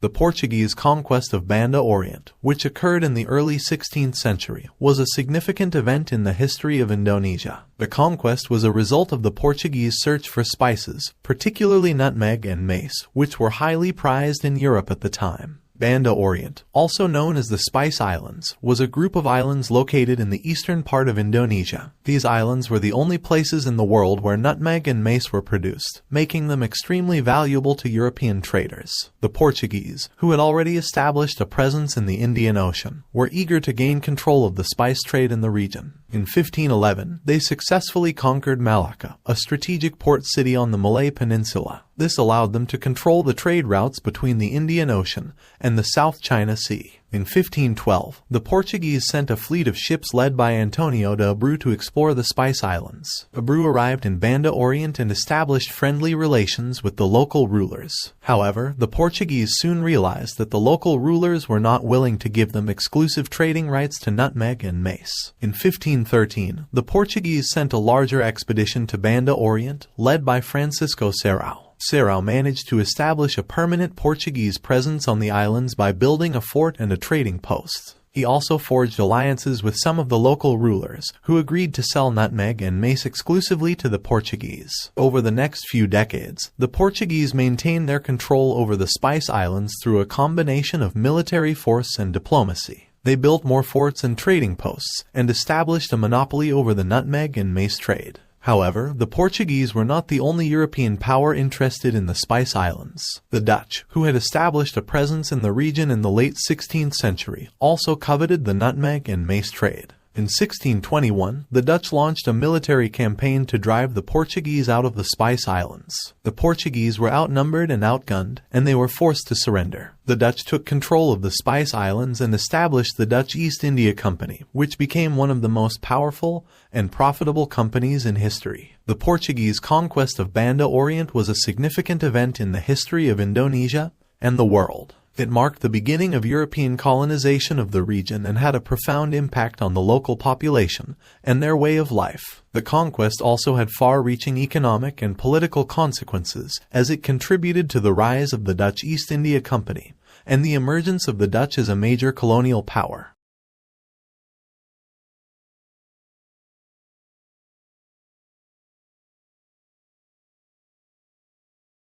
The Portuguese conquest of Banda Oriental, which occurred in the early 16th century, was a significant event in the history of Indonesia. The conquest was a result of the Portuguese search for spices, particularly nutmeg and mace, which were highly prized in Europe at the time. Banda Oriental, also known as the Spice Islands, was a group of islands located in the eastern part of Indonesia. These islands were the only places in the world where nutmeg and mace were produced, making them extremely valuable to European traders. The Portuguese, who had already established a presence in the Indian Ocean, were eager to gain control of the spice trade in the region. In 1511, they successfully conquered Malacca, a strategic port city on the Malay Peninsula. This allowed them to control the trade routes between the Indian Ocean and the South China Sea. In 1512, the Portuguese sent a fleet of ships led by Antonio de Abreu to explore the Spice Islands. Abreu arrived in Banda Oriental and established friendly relations with the local rulers. However, the Portuguese soon realized that the local rulers were not willing to give them exclusive trading rights to nutmeg and mace. In 1513, the Portuguese sent a larger expedition to Banda Oriental, led by Francisco Serrao. Serrao managed to establish a permanent Portuguese presence on the islands by building a fort and a trading post. He also forged alliances with some of the local rulers, who agreed to sell nutmeg and mace exclusively to the Portuguese. Over the next few decades, the Portuguese maintained their control over the Spice Islands through a combination of military force and diplomacy. They built more forts and trading posts, and established a monopoly over the nutmeg and mace trade. However, the Portuguese were not the only European power interested in the Spice Islands. The Dutch, who had established a presence in the region in the late 16th century, also coveted the nutmeg and mace trade. In 1621, the Dutch launched a military campaign to drive the Portuguese out of the Spice Islands. The Portuguese were outnumbered and outgunned, and they were forced to surrender. The Dutch took control of the Spice Islands and established the Dutch East India Company, which became one of the most powerful and profitable companies in history. The Portuguese conquest of Banda Oriental was a significant event in the history of Indonesia and the world. It marked the beginning of European colonization of the region and had a profound impact on the local population and their way of life. The conquest also had far-reaching economic and political consequences, as it contributed to the rise of the Dutch East India Company and the emergence of the Dutch as a major colonial power.